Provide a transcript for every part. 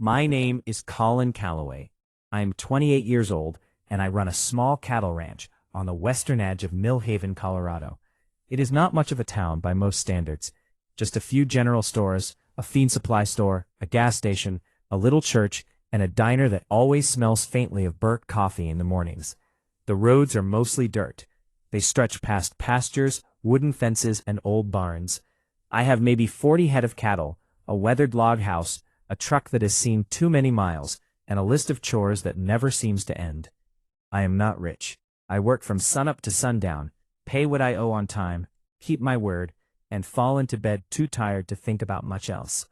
My name is Colin Calloway. I am 28 years old, and I run a small cattle ranch on the western edge of Mill Haven, Colorado. It is not much of a town by most standards. Just a few general stores, a feed supply store, a gas station, a little church, and a diner that always smells faintly of burnt coffee in the mornings. The roads are mostly dirt. They stretch past pastures, wooden fences, and old barns. I have maybe 40 head of cattle, a weathered log house, a truck that has seen too many miles, and a list of chores that never seems to end. I am not rich. I work from sunup to sundown, pay what I owe on time, keep my word, and fall into bed too tired to think about much else.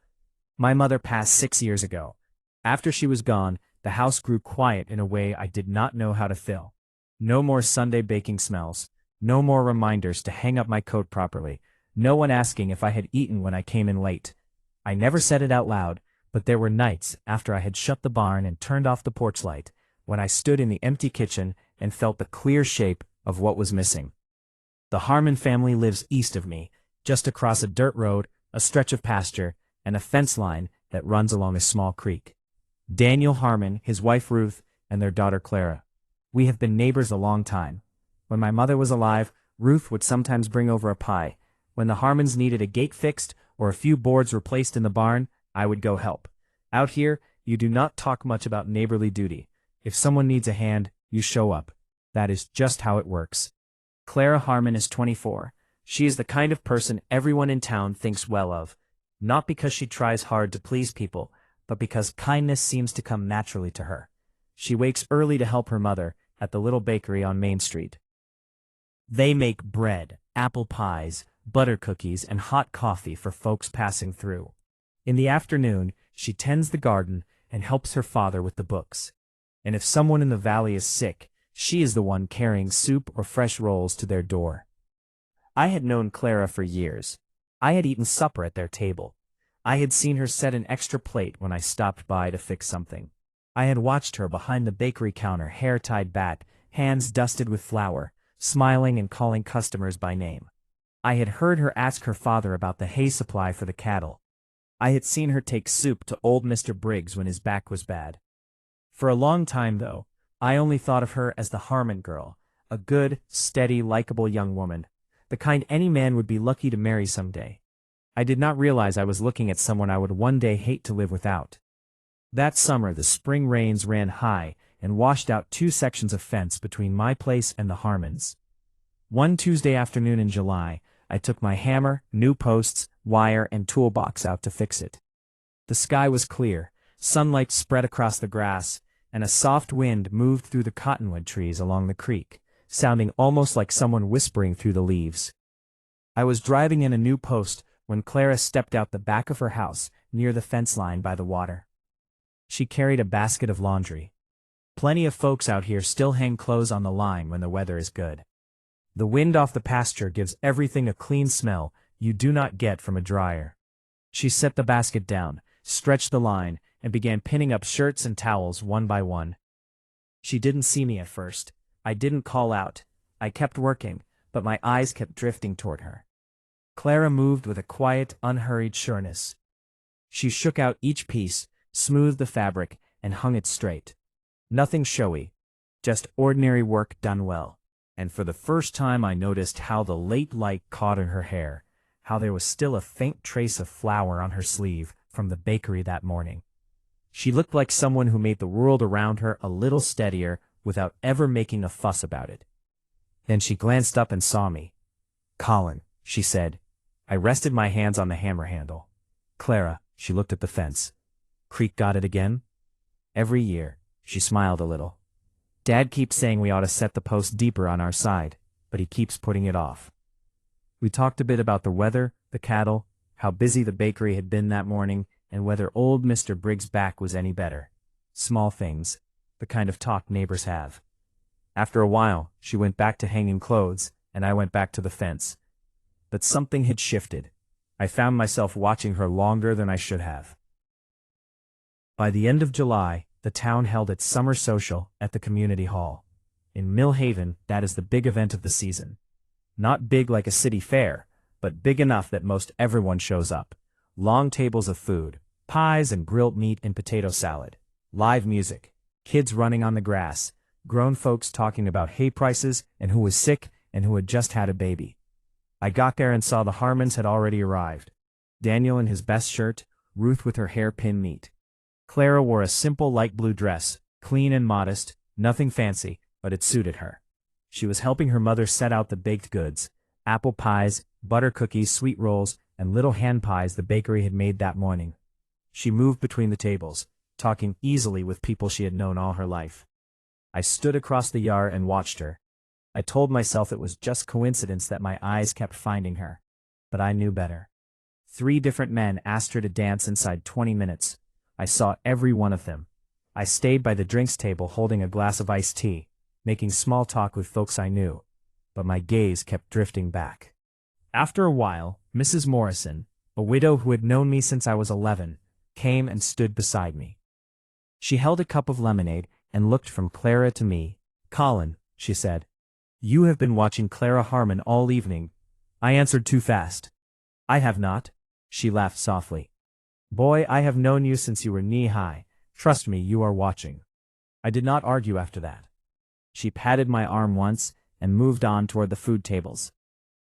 My mother passed 6 years ago. After she was gone, the house grew quiet in a way I did not know how to fill. No more Sunday baking smells, no more reminders to hang up my coat properly, no one asking if I had eaten when I came in late. I never said it out loud, but there were nights after I had shut the barn and turned off the porch light, when I stood in the empty kitchen and felt the clear shape of what was missing. The Harmon family lives east of me, just across a dirt road, a stretch of pasture, and a fence line that runs along a small creek. Daniel Harmon, his wife Ruth, and their daughter Clara. We have been neighbors a long time. When my mother was alive, Ruth would sometimes bring over a pie. When the Harmons needed a gate fixed or a few boards replaced in the barn, I would go help. Out here, you do not talk much about neighborly duty. If someone needs a hand, you show up. That is just how it works. Clara Harmon is 24. She is the kind of person everyone in town thinks well of, not because she tries hard to please people, but because kindness seems to come naturally to her. She wakes early to help her mother at the little bakery on Main Street. They make bread, apple pies, butter cookies, and hot coffee for folks passing through. In the afternoon, she tends the garden and helps her father with the books. And if someone in the valley is sick, she is the one carrying soup or fresh rolls to their door. I had known Clara for years. I had eaten supper at their table. I had seen her set an extra plate when I stopped by to fix something. I had watched her behind the bakery counter, hair tied back, hands dusted with flour, smiling and calling customers by name. I had heard her ask her father about the hay supply for the cattle. I had seen her take soup to old Mr. Briggs when his back was bad. For a long time, though, I only thought of her as the Harmon girl, a good, steady, likable young woman, the kind any man would be lucky to marry someday. I did not realize I was looking at someone I would one day hate to live without. That summer, the spring rains ran high and washed out 2 sections of fence between my place and the Harmons. One Tuesday afternoon in July, I took my hammer, new posts, wire, and toolbox out to fix it. The sky was clear, sunlight spread across the grass, and a soft wind moved through the cottonwood trees along the creek, sounding almost like someone whispering through the leaves. I was driving in a new post when Clara stepped out the back of her house near the fence line by the water. She carried a basket of laundry. Plenty of folks out here still hang clothes on the line when the weather is good. The wind off the pasture gives everything a clean smell you do not get from a dryer. She set the basket down, stretched the line, and began pinning up shirts and towels one by one. She didn't see me at first. I didn't call out. I kept working, but my eyes kept drifting toward her. Clara moved with a quiet, unhurried sureness. She shook out each piece, smoothed the fabric, and hung it straight. Nothing showy, just ordinary work done well. And for the first time I noticed how the late light caught in her hair, how there was still a faint trace of flour on her sleeve from the bakery that morning. She looked like someone who made the world around her a little steadier without ever making a fuss about it. Then she glanced up and saw me. "Colin," she said. I rested my hands on the hammer handle. "Clara," she looked at the fence. "Creek got it again?" "Every year." She smiled a little. "Dad keeps saying we ought to set the post deeper on our side, but he keeps putting it off." We talked a bit about the weather, the cattle, how busy the bakery had been that morning, and whether old Mr. Briggs' back was any better. Small things, the kind of talk neighbors have. After a while, she went back to hanging clothes, and I went back to the fence. But something had shifted. I found myself watching her longer than I should have. By the end of July, the town held its summer social at the community hall. In Mill Haven, that is the big event of the season. Not big like a city fair, but big enough that most everyone shows up. Long tables of food, Pies and grilled meat and potato salad. Live music. Kids running on the grass. Grown folks talking about hay prices and who was sick and who had just had a baby. I got there and saw the Harmons had already arrived. Daniel in his best shirt, Ruth with her hair pinned neat. Clara wore a simple light blue dress, clean and modest, nothing fancy, but it suited her. She was helping her mother set out the baked goods, apple pies, butter cookies, sweet rolls, and little hand pies the bakery had made that morning. She moved between the tables, talking easily with people she had known all her life. I stood across the yard and watched her. I told myself it was just coincidence that my eyes kept finding her, but I knew better. 3 different men asked her to dance inside 20 minutes. I saw every one of them. I stayed by the drinks table holding a glass of iced tea, making small talk with folks I knew, but my gaze kept drifting back. After a while, Mrs. Morrison, a widow who had known me since I was 11, came and stood beside me. She held a cup of lemonade and looked from Clara to me. "Colin," she said, "you have been watching Clara Harmon all evening." I answered too fast. "I have not." She laughed softly. "Boy, I have known you since you were knee-high. Trust me, you are watching." I did not argue after that. She patted my arm once and moved on toward the food tables,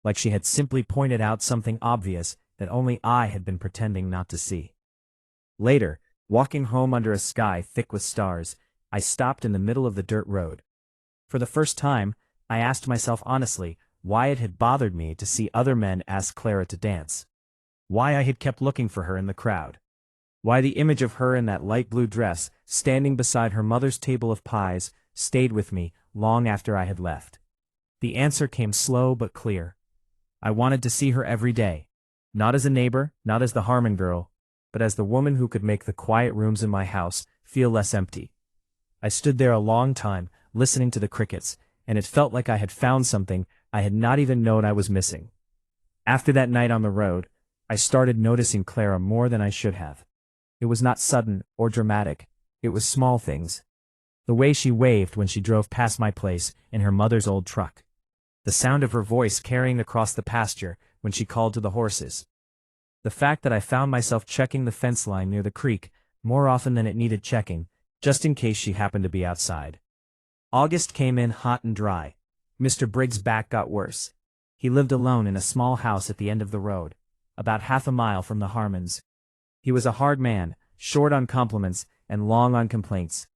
like she had simply pointed out something obvious that only I had been pretending not to see. Later, walking home under a sky thick with stars, I stopped in the middle of the dirt road. For the first time, I asked myself honestly why it had bothered me to see other men ask Clara to dance. Why I had kept looking for her in the crowd. Why the image of her in that light blue dress, standing beside her mother's table of pies, stayed with me long after I had left. The answer came slow but clear. I wanted to see her every day. Not as a neighbor, not as the Harmon girl, but as the woman who could make the quiet rooms in my house feel less empty. I stood there a long time, listening to the crickets, and it felt like I had found something I had not even known I was missing. After that night on the road, I started noticing Clara more than I should have. It was not sudden or dramatic. It was small things. The way she waved when she drove past my place in her mother's old truck. The sound of her voice carrying across the pasture when she called to the horses. The fact that I found myself checking the fence line near the creek more often than it needed checking, just in case she happened to be outside. August came in hot and dry. Mr. Briggs' back got worse. He lived alone in a small house at the end of the road, about half a mile from the Harmons. He was a hard man, short on compliments and long on complaints.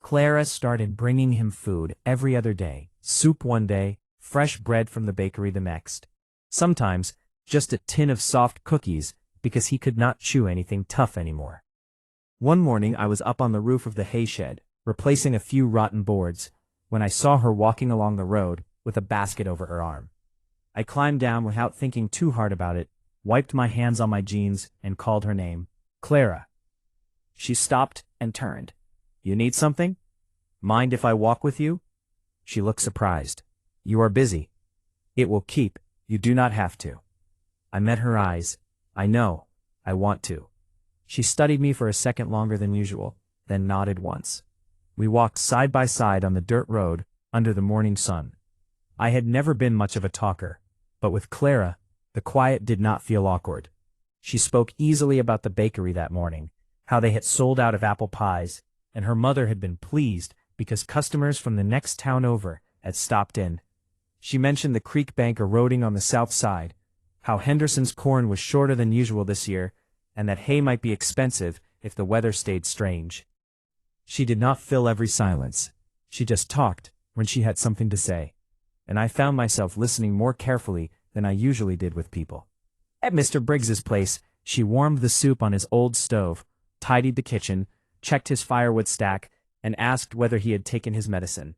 Clara started bringing him food every other day, soup one day, fresh bread from the bakery the next. Sometimes, just a tin of soft cookies, because he could not chew anything tough anymore. One morning I was up on the roof of the hay shed, replacing a few rotten boards, when I saw her walking along the road with a basket over her arm. I climbed down without thinking too hard about it, wiped my hands on my jeans, and called her name, "Clara." She stopped and turned. "You need something? Mind if I walk with you?" She looked surprised. "You are busy." "It will keep. You do not have to." I met her eyes. "I know. I want to." She studied me for a second longer than usual, then nodded once. We walked side by side on the dirt road under the morning sun. I had never been much of a talker, but with Clara, the quiet did not feel awkward. She spoke easily about the bakery that morning, how they had sold out of apple pies, and her mother had been pleased because customers from the next town over had stopped in. She mentioned the creek bank eroding on the south side, how Henderson's corn was shorter than usual this year, and that hay might be expensive if the weather stayed strange. She did not fill every silence. She just talked when she had something to say, and I found myself listening more carefully than I usually did with people. At Mr. Briggs's place, she warmed the soup on his old stove, tidied the kitchen, checked his firewood stack, and asked whether he had taken his medicine.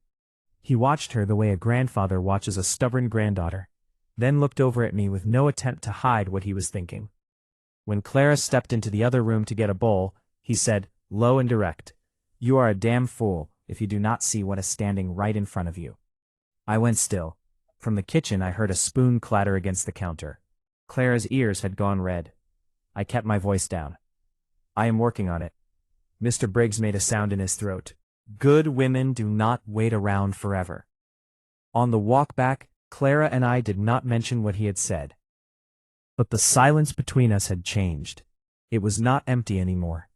He watched her the way a grandfather watches a stubborn granddaughter, then looked over at me with no attempt to hide what he was thinking. When Clara stepped into the other room to get a bowl, he said, low and direct, "You are a damn fool if you do not see what is standing right in front of you." I went still. From the kitchen I heard a spoon clatter against the counter. Clara's ears had gone red. I kept my voice down. "I am working on it." Mr. Briggs made a sound in his throat. "Good women do not wait around forever." On the walk back, Clara and I did not mention what he had said. But the silence between us had changed. It was not empty anymore.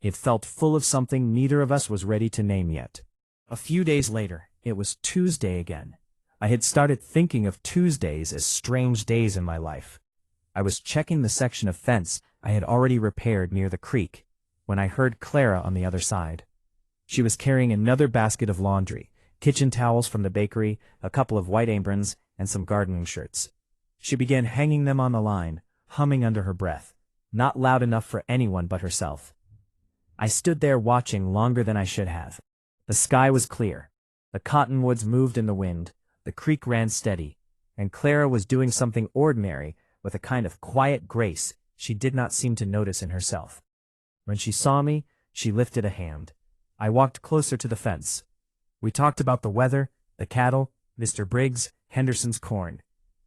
It felt full of something neither of us was ready to name yet. A few days later, it was Tuesday again. I had started thinking of Tuesdays as strange days in my life. I was checking the section of fence I had already repaired near the creek, when I heard Clara on the other side. She was carrying another basket of laundry, kitchen towels from the bakery, a couple of white aprons, and some gardening shirts. She began hanging them on the line, humming under her breath, not loud enough for anyone but herself. I stood there watching longer than I should have. The sky was clear. The cottonwoods moved in the wind, the creek ran steady, and Clara was doing something ordinary with a kind of quiet grace she did not seem to notice in herself. When she saw me, she lifted a hand. I walked closer to the fence. We talked about the weather, the cattle, Mr. Briggs, Henderson's corn.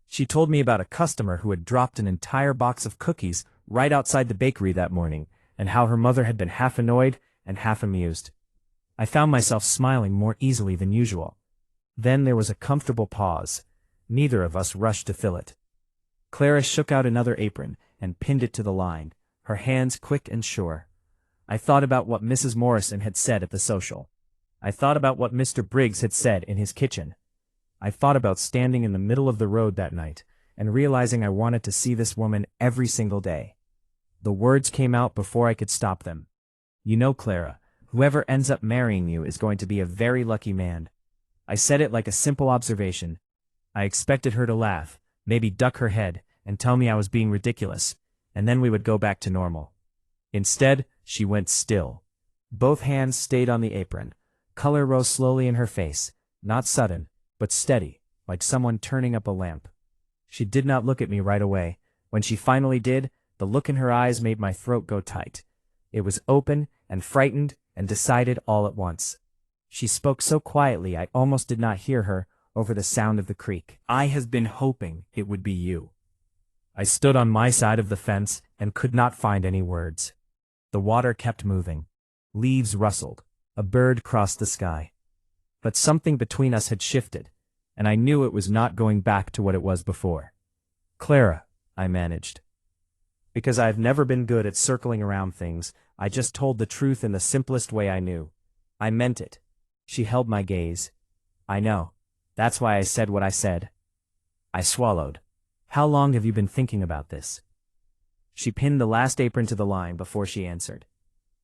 She told me about a customer who had dropped an entire box of cookies right outside the bakery that morning, and how her mother had been half annoyed and half amused. I found myself smiling more easily than usual. Then there was a comfortable pause. Neither of us rushed to fill it. Clara shook out another apron and pinned it to the line, her hands quick and sure. I thought about what Mrs. Morrison had said at the social. I thought about what Mr. Briggs had said in his kitchen. I thought about standing in the middle of the road that night and realizing I wanted to see this woman every single day. The words came out before I could stop them. You know, Clara, whoever ends up marrying you is going to be a very lucky man. I said it like a simple observation. I expected her to laugh, maybe duck her head, and tell me I was being ridiculous, and then we would go back to normal. Instead, she went still. Both hands stayed on the apron. Color rose slowly in her face, not sudden, but steady, like someone turning up a lamp. She did not look at me right away. When she finally did, the look in her eyes made my throat go tight. It was open and frightened and decided all at once. She spoke so quietly I almost did not hear her over the sound of the creek. I have been hoping it would be you. I stood on my side of the fence and could not find any words. The water kept moving. Leaves rustled. A bird crossed the sky. But something between us had shifted, and I knew it was not going back to what it was before. Clara, I managed. Because I've never been good at circling around things, I just told the truth in the simplest way I knew. I meant it. She held my gaze. I know. That's why I said what I said. I swallowed. How long have you been thinking about this? She pinned the last apron to the line before she answered.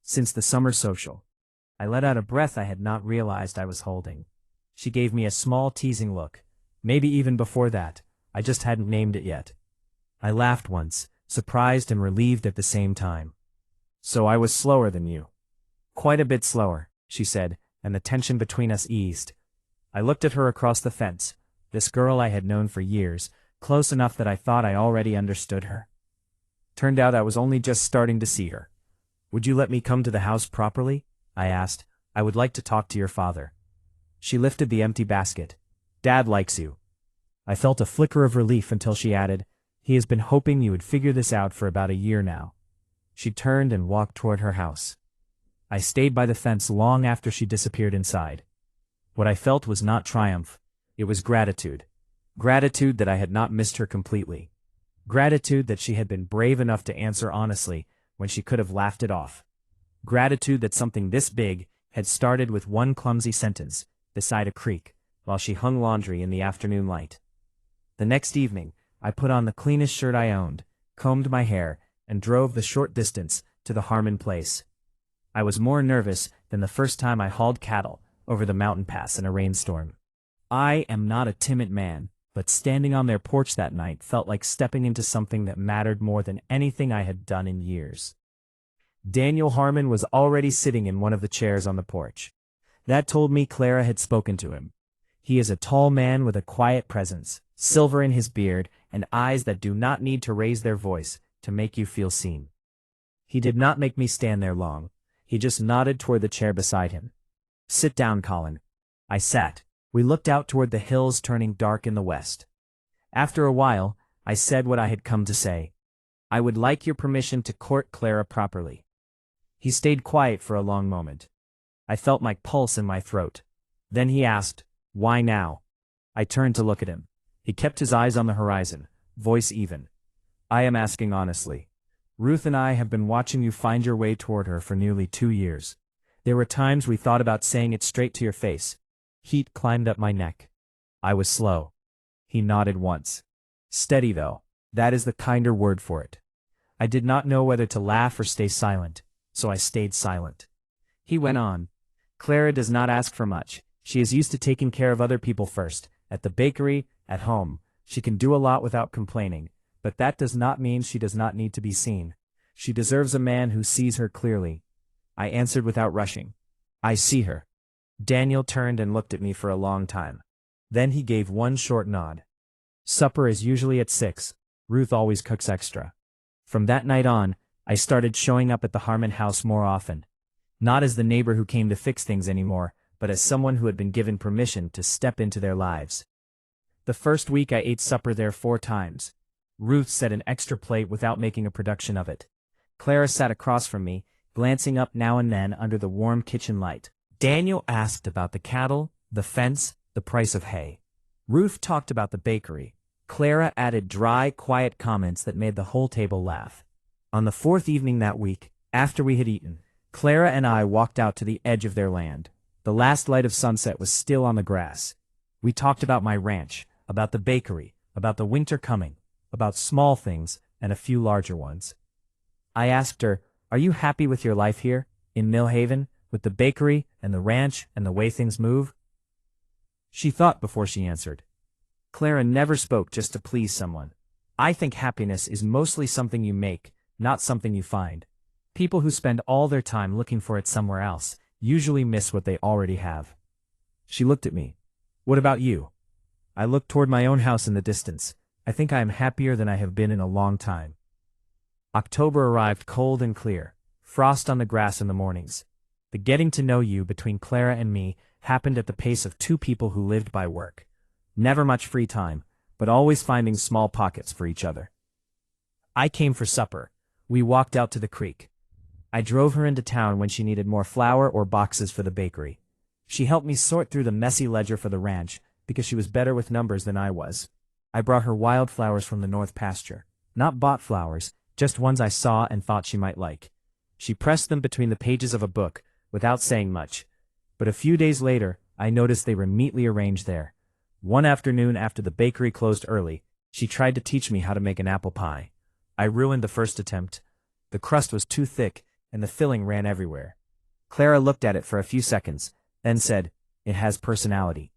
Since the summer social. I let out a breath I had not realized I was holding. She gave me a small teasing look. Maybe even before that, I just hadn't named it yet. I laughed once, surprised and relieved at the same time. So I was slower than you. Quite a bit slower, she said, and the tension between us eased. I looked at her across the fence, this girl I had known for years, close enough that I thought I already understood her. Turned out I was only just starting to see her. Would you let me come to the house properly? I asked. I would like to talk to your father. She lifted the empty basket. Dad likes you. I felt a flicker of relief until she added, he has been hoping you would figure this out for about a year now. She turned and walked toward her house. I stayed by the fence long after she disappeared inside. What I felt was not triumph. It was gratitude. Gratitude that I had not missed her completely. Gratitude that she had been brave enough to answer honestly when she could have laughed it off. Gratitude that something this big had started with one clumsy sentence beside a creek while she hung laundry in the afternoon light. The next evening, I put on the cleanest shirt I owned, combed my hair, and drove the short distance to the Harmon place. I was more nervous than the first time I hauled cattle over the mountain pass in a rainstorm. I am not a timid man, but standing on their porch that night felt like stepping into something that mattered more than anything I had done in years. Daniel Harmon was already sitting in one of the chairs on the porch. That told me Clara had spoken to him. He is a tall man with a quiet presence, silver in his beard, and eyes that do not need to raise their voice to make you feel seen. He did not make me stand there long. He just nodded toward the chair beside him. Sit down, Colin. I sat. We looked out toward the hills turning dark in the west. After a while, I said what I had come to say. I would like your permission to court Clara properly. He stayed quiet for a long moment. I felt my pulse in my throat. Then he asked, why now? I turned to look at him. He kept his eyes on the horizon, voice even. I am asking honestly. Ruth and I have been watching you find your way toward her for nearly 2 years. There were times we thought about saying it straight to your face. Heat climbed up my neck. I was slow. He nodded once. Steady, though. That is the kinder word for it. I did not know whether to laugh or stay silent, so I stayed silent. He went on. Clara does not ask for much. She is used to taking care of other people first, at the bakery, at home. She can do a lot without complaining, but that does not mean she does not need to be seen. She deserves a man who sees her clearly. I answered without rushing. I see her. Daniel turned and looked at me for a long time. Then he gave one short nod. Supper is usually at 6. Ruth always cooks extra. From that night on, I started showing up at the Harmon house more often. Not as the neighbor who came to fix things anymore, but as someone who had been given permission to step into their lives. The first week I ate supper there 4 times. Ruth set an extra plate without making a production of it. Clara sat across from me, glancing up now and then under the warm kitchen light. Daniel asked about the cattle, the fence, the price of hay. Ruth talked about the bakery. Clara added dry, quiet comments that made the whole table laugh. On the 4th evening that week, after we had eaten, Clara and I walked out to the edge of their land. The last light of sunset was still on the grass. We talked about my ranch, about the bakery, about the winter coming, about small things and a few larger ones. I asked her, "Are you happy with your life here, in Millhaven, with the bakery and the ranch and the way things move?" She thought before she answered. Clara never spoke just to please someone. I think happiness is mostly something you make, not something you find. People who spend all their time looking for it somewhere else usually miss what they already have. She looked at me. What about you? I looked toward my own house in the distance. I think I am happier than I have been in a long time. October arrived cold and clear, frost on the grass in the mornings. The getting to know you between Clara and me happened at the pace of 2 people who lived by work. Never much free time, but always finding small pockets for each other. I came for supper. We walked out to the creek. I drove her into town when she needed more flour or boxes for the bakery. She helped me sort through the messy ledger for the ranch, because she was better with numbers than I was. I brought her wildflowers from the north pasture. Not bought flowers, just ones I saw and thought she might like. She pressed them between the pages of a book, without saying much. But a few days later, I noticed they were neatly arranged there. One afternoon after the bakery closed early, she tried to teach me how to make an apple pie. I ruined the first attempt. The crust was too thick, and the filling ran everywhere. Clara looked at it for a few seconds, then said, "It has personality."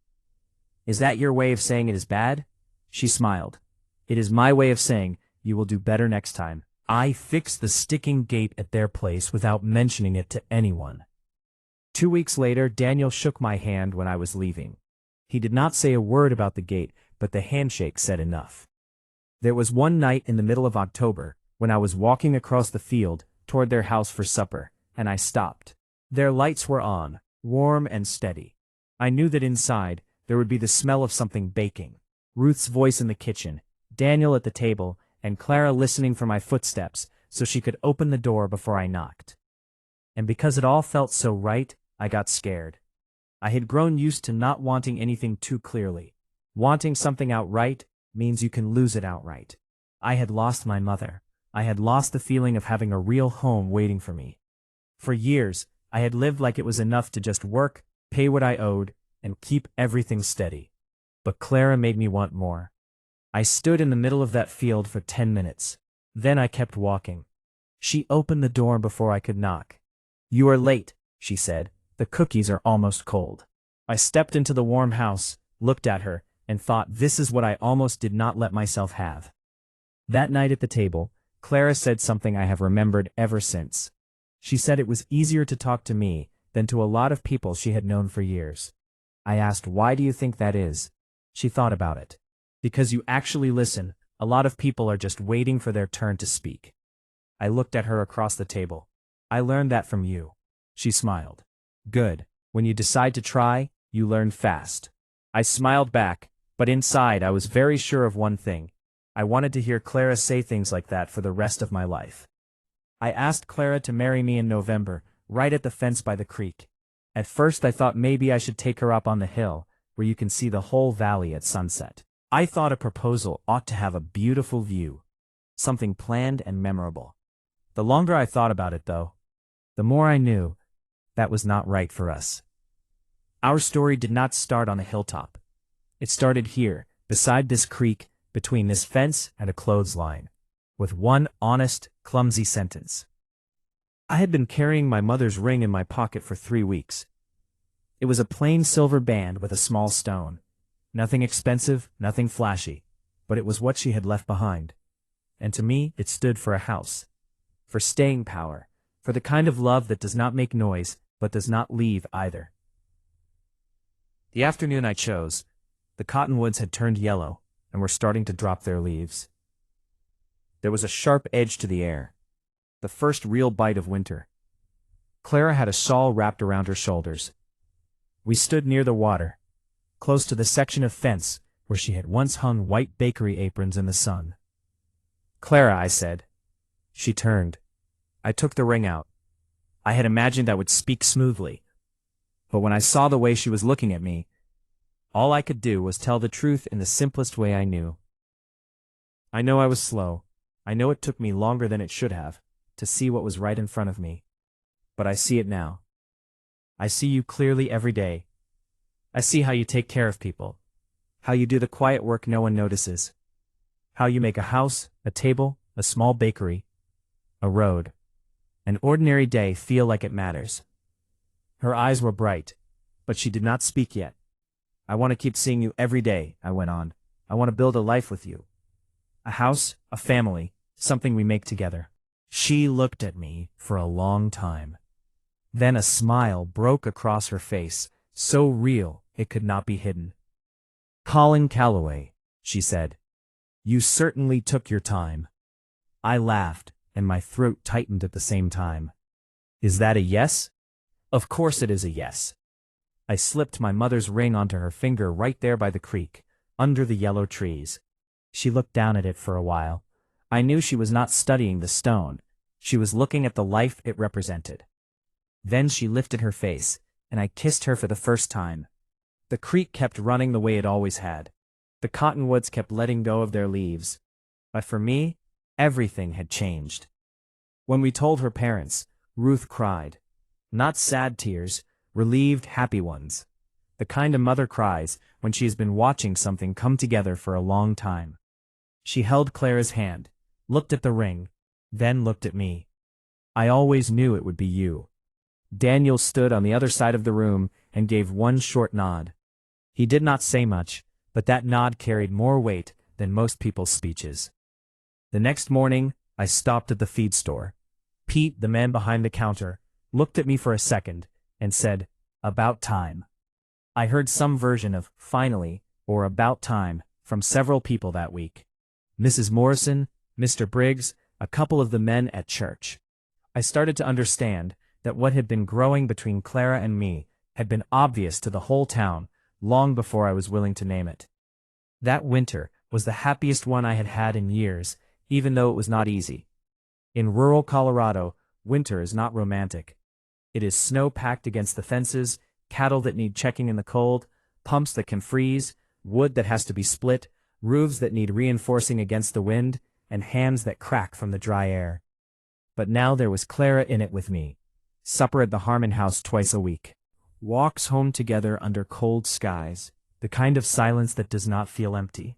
"Is that your way of saying it is bad?" She smiled. "It is my way of saying you will do better next time." I fixed the sticking gate at their place without mentioning it to anyone. 2 weeks later, Daniel shook my hand when I was leaving. He did not say a word about the gate, but the handshake said enough. There was one night in the middle of October, when I was walking across the field toward their house for supper, and I stopped. Their lights were on, warm and steady. I knew that inside, there would be the smell of something baking. Ruth's voice in the kitchen, Daniel at the table, and Clara listening for my footsteps so she could open the door before I knocked. And because it all felt so right, I got scared. I had grown used to not wanting anything too clearly. Wanting something outright means you can lose it outright. I had lost my mother. I had lost the feeling of having a real home waiting for me. For years, I had lived like it was enough to just work, pay what I owed, and keep everything steady. But Clara made me want more. I stood in the middle of that field for 10 minutes. Then I kept walking. She opened the door before I could knock. "You are late," she said. "The cookies are almost cold." I stepped into the warm house, looked at her, and thought this is what I almost did not let myself have. That night at the table, Clara said something I have remembered ever since. She said it was easier to talk to me than to a lot of people she had known for years. I asked, "Why do you think that is?" She thought about it. "Because you actually listen, a lot of people are just waiting for their turn to speak." I looked at her across the table. "I learned that from you." She smiled. "Good. When you decide to try, you learn fast." I smiled back, but inside I was very sure of one thing. I wanted to hear Clara say things like that for the rest of my life. I asked Clara to marry me in November, right at the fence by the creek. At first I thought maybe I should take her up on the hill, where you can see the whole valley at sunset. I thought a proposal ought to have a beautiful view. Something planned and memorable. The longer I thought about it, though, the more I knew that was not right for us. Our story did not start on a hilltop. It started here, beside this creek, between this fence and a clothesline, with one honest, clumsy sentence. I had been carrying my mother's ring in my pocket for 3 weeks. It was a plain silver band with a small stone. Nothing expensive, nothing flashy, but it was what she had left behind. And to me, it stood for a house, for staying power, for the kind of love that does not make noise, but does not leave either. The afternoon I chose, the cottonwoods had turned yellow and were starting to drop their leaves. There was a sharp edge to the air, the first real bite of winter. Clara had a shawl wrapped around her shoulders. We stood near the water, close to the section of fence where she had once hung white bakery aprons in the sun. "Clara," I said. She turned. I took the ring out. I had imagined I would speak smoothly, but when I saw the way she was looking at me, all I could do was tell the truth in the simplest way I knew. I know I was slow. I know it took me longer than it should have to see what was right in front of me. But I see it now. I see you clearly every day. I see how you take care of people, how you do the quiet work no one notices, how you make a house, a table, a small bakery, a road, an ordinary day feel like it matters. Her eyes were bright, but she did not speak yet. "I want to keep seeing you every day," I went on. "I want to build a life with you. A house, a family, something we make together." She looked at me for a long time. Then a smile broke across her face, so real it could not be hidden. "Colin Calloway," she said, "you certainly took your time." I laughed, and my throat tightened at the same time. "Is that a yes?" "Of course it is a yes." I slipped my mother's ring onto her finger right there by the creek, under the yellow trees. She looked down at it for a while. I knew she was not studying the stone. She was looking at the life it represented. Then she lifted her face, and I kissed her for the first time. The creek kept running the way it always had. The cottonwoods kept letting go of their leaves. But for me, everything had changed. When we told her parents, Ruth cried. Not sad tears, relieved, happy ones. The kind a mother cries when she has been watching something come together for a long time. She held Clara's hand, looked at the ring, then looked at me. "I always knew it would be you." Daniel stood on the other side of the room and gave one short nod. He did not say much, but that nod carried more weight than most people's speeches. The next morning, I stopped at the feed store. Pete, the man behind the counter, looked at me for a second and said, "About time." I heard some version of "finally" or "about time" from several people that week. Mrs. Morrison, Mr. Briggs, a couple of the men at church. I started to understand that what had been growing between Clara and me had been obvious to the whole town long before I was willing to name it. That winter was the happiest one I had had in years, even though it was not easy. In rural Colorado, winter is not romantic. It is snow packed against the fences, cattle that need checking in the cold, pumps that can freeze, wood that has to be split, roofs that need reinforcing against the wind, and hands that crack from the dry air. But now there was Clara in it with me. Supper at the Harmon house twice a week. Walks home together under cold skies, the kind of silence that does not feel empty.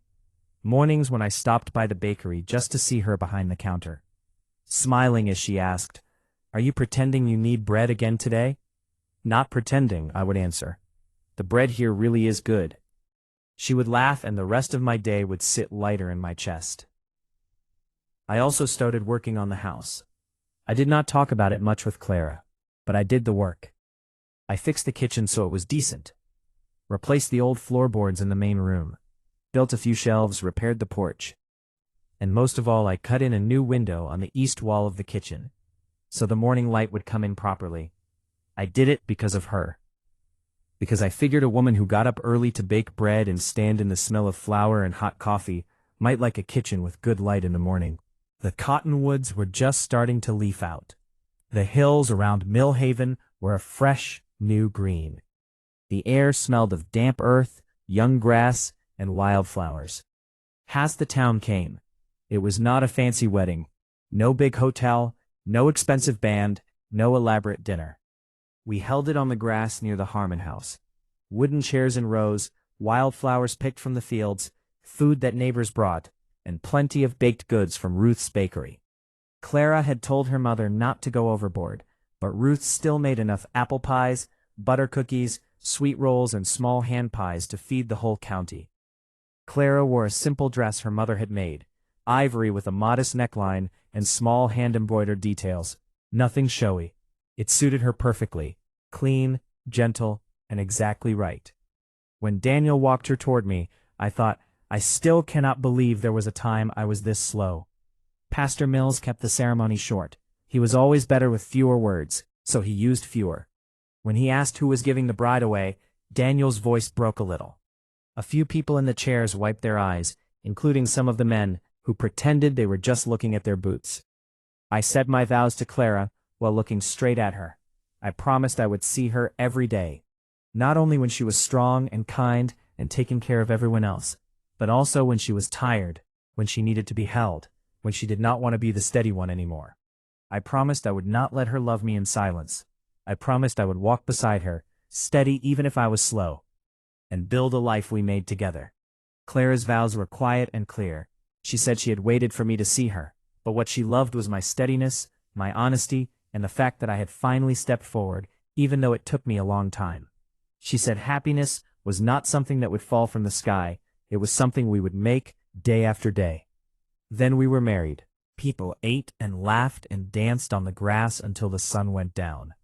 Mornings when I stopped by the bakery just to see her behind the counter. Smiling as she asked, "Are you pretending you need bread again today?" "Not pretending," I would answer. "The bread here really is good." She would laugh, and the rest of my day would sit lighter in my chest. I also started working on the house. I did not talk about it much with Clara, but I did the work. I fixed the kitchen so it was decent, replaced the old floorboards in the main room, built a few shelves, repaired the porch, and most of all I cut in a new window on the east wall of the kitchen, so the morning light would come in properly. I did it because of her. Because I figured a woman who got up early to bake bread and stand in the smell of flour and hot coffee might like a kitchen with good light in the morning. The cottonwoods were just starting to leaf out. The hills around Millhaven were a fresh, new green. The air smelled of damp earth, young grass, and wildflowers. Past the town came. It was not a fancy wedding. No big hotel, No expensive band, no elaborate dinner. We held it on the grass near the Harmon house. Wooden chairs in rows, wildflowers picked from the fields, food that neighbors brought, and plenty of baked goods from Ruth's bakery. Clara had told her mother not to go overboard, but Ruth still made enough apple pies, butter cookies, sweet rolls, and small hand pies to feed the whole county. Clara wore a simple dress her mother had made, ivory with a modest neckline and small hand-embroidered details. Nothing showy. It suited her perfectly, clean, gentle, and exactly right. When Daniel walked her toward me, I thought, I still cannot believe there was a time I was this slow. Pastor Mills kept the ceremony short. He was always better with fewer words, so he used fewer. When he asked who was giving the bride away, Daniel's voice broke a little. A few people in the chairs wiped their eyes, including some of the men, who pretended they were just looking at their boots. I said my vows to Clara while looking straight at her. I promised I would see her every day, not only when she was strong and kind and taking care of everyone else, but also when she was tired, when she needed to be held, when she did not want to be the steady one anymore. I promised I would not let her love me in silence. I promised I would walk beside her, steady even if I was slow, and build a life we made together. Clara's vows were quiet and clear. She said she had waited for me to see her, but what she loved was my steadiness, my honesty, and the fact that I had finally stepped forward, even though it took me a long time. She said happiness was not something that would fall from the sky, it was something we would make day after day. Then we were married. People ate and laughed and danced on the grass until the sun went down.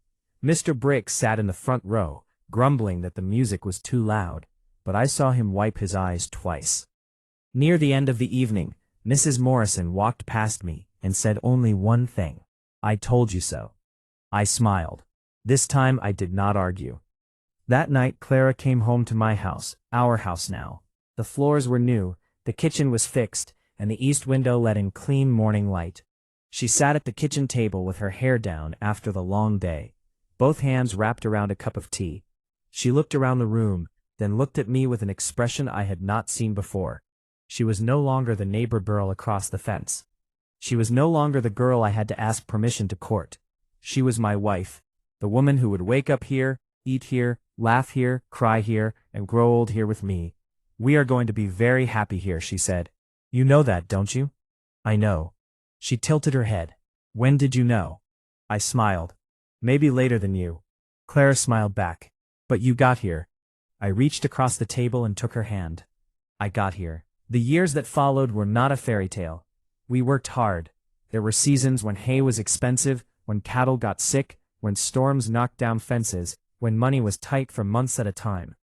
Mr. Briggs sat in the front row, grumbling that the music was too loud, but I saw him wipe his eyes twice. Near the end of the evening, Mrs. Morrison walked past me and said only one thing. I told you so. I smiled. This time I did not argue. That night Clara came home to my house, our house now. The floors were new, the kitchen was fixed, and the east window let in clean morning light. She sat at the kitchen table with her hair down after the long day, both hands wrapped around a cup of tea. She looked around the room, then looked at me with an expression I had not seen before. She was no longer the neighbor girl across the fence. She was no longer the girl I had to ask permission to court. She was my wife, the woman who would wake up here, eat here, laugh here, cry here, and grow old here with me. We are going to be very happy here, she said. You know that, don't you? I know. She tilted her head. When did you know? I smiled. Maybe later than you. Clara smiled back. But you got here. I reached across the table and took her hand. I got here. The years that followed were not a fairy tale. We worked hard. There were seasons when hay was expensive, when cattle got sick, when storms knocked down fences, when money was tight for months at a time.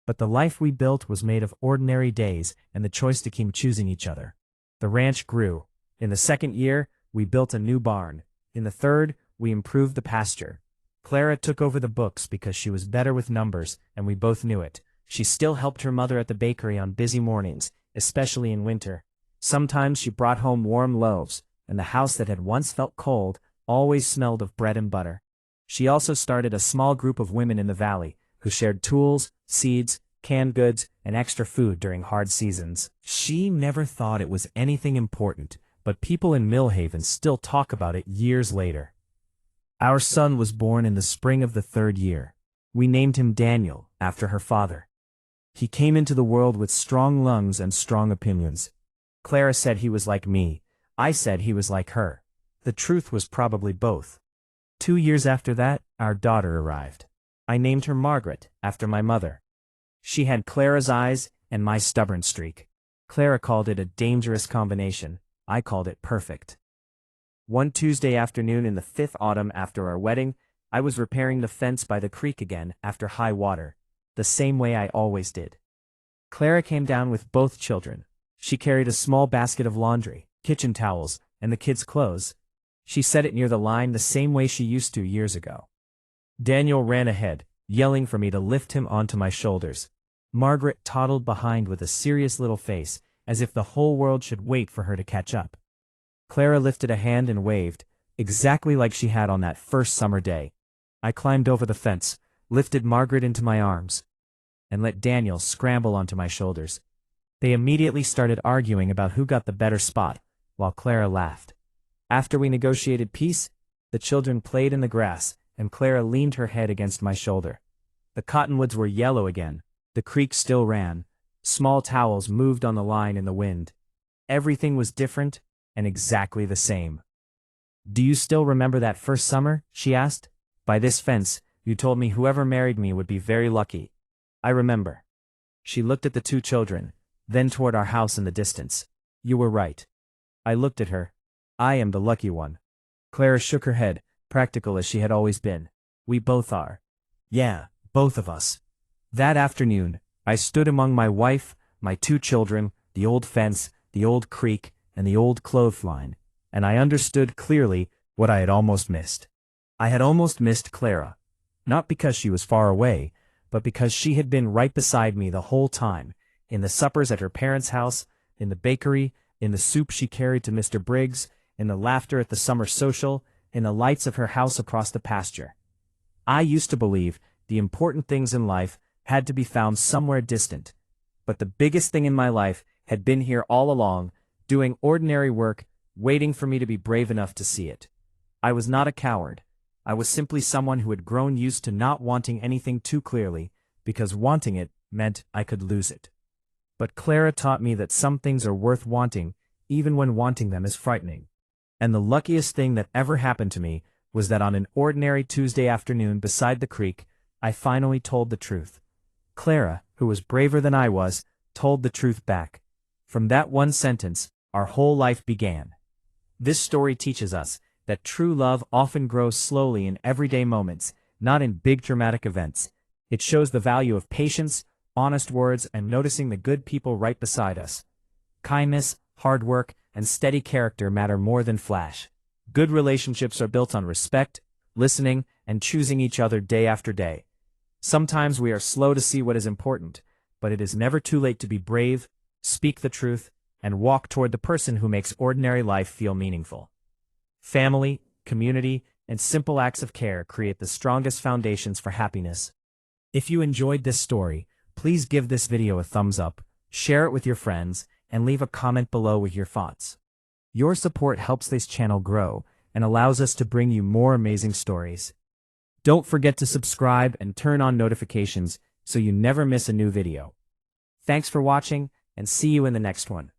But the life we built was made of ordinary days and the choice to keep choosing each other. The ranch grew. In the second year, we built a new barn. In the third, we improved the pasture. Clara took over the books because she was better with numbers, and we both knew it. She still helped her mother at the bakery on busy mornings, especially in winter. Sometimes she brought home warm loaves, and the house that had once felt cold always smelled of bread and butter. She also started a small group of women in the valley who shared tools, seeds, canned goods, and extra food during hard seasons. She never thought it was anything important, but people in Millhaven still talk about it years later. Our son was born in the spring of the third year. We named him Daniel, after her father. He came into the world with strong lungs and strong opinions. Clara said he was like me. I said he was like her. The truth was probably both. 2 years after that, our daughter arrived. I named her Margaret, after my mother. She had Clara's eyes and my stubborn streak. Clara called it a dangerous combination. I called it perfect. One Tuesday afternoon in the 5th autumn after our wedding, I was repairing the fence by the creek again after high water, the same way I always did. Clara came down with both children. She carried a small basket of laundry, kitchen towels, and the kids' clothes. She set it near the line the same way she used to years ago. Daniel ran ahead, yelling for me to lift him onto my shoulders. Margaret toddled behind with a serious little face, as if the whole world should wait for her to catch up. Clara lifted a hand and waved, exactly like she had on that first summer day. I climbed over the fence, lifted Margaret into my arms, and let Daniel scramble onto my shoulders. They immediately started arguing about who got the better spot, while Clara laughed. After we negotiated peace, The children played in the grass, and Clara leaned her head against my shoulder. The cottonwoods were yellow again. The creek still ran. Small towels moved on the line in the wind. Everything was different and exactly the same. "Do you still remember that first summer?" she asked. "By this fence, you told me whoever married me would be very lucky." "I remember." She looked at the two children, then toward our house in the distance. "You were right." I looked at her. "I am the lucky one." Clara shook her head, practical as she had always been. "We both are." "Yeah, both of us." That afternoon, I stood among my wife, my two children, the old fence, the old creek, and the old clothesline, and I understood clearly what I had almost missed. I had almost missed Clara. Not because she was far away, but because she had been right beside me the whole time, in the suppers at her parents' house, in the bakery, in the soup she carried to Mr. Briggs, in the laughter at the summer social, in the lights of her house across the pasture. I used to believe the important things in life had to be found somewhere distant, but the biggest thing in my life had been here all along, doing ordinary work, waiting for me to be brave enough to see it. I was not a coward. I was simply someone who had grown used to not wanting anything too clearly, because wanting it meant I could lose it. But Clara taught me that some things are worth wanting, even when wanting them is frightening. And the luckiest thing that ever happened to me was that on an ordinary Tuesday afternoon beside the creek, I finally told the truth. Clara, who was braver than I was, told the truth back. From that one sentence, our whole life began. This story teaches us that true love often grows slowly in everyday moments, not in big dramatic events. It shows the value of patience, honest words, and noticing the good people right beside us. Kindness, hard work, and steady character matter more than flash. Good relationships are built on respect, listening, and choosing each other day after day. Sometimes we are slow to see what is important, but it is never too late to be brave, speak the truth, and walk toward the person who makes ordinary life feel meaningful. Family, community, and simple acts of care create the strongest foundations for happiness. If you enjoyed this story, please give this video a thumbs up, share it with your friends, and leave a comment below with your thoughts. Your support helps this channel grow and allows us to bring you more amazing stories. Don't forget to subscribe and turn on notifications so you never miss a new video. Thanks for watching, and see you in the next one.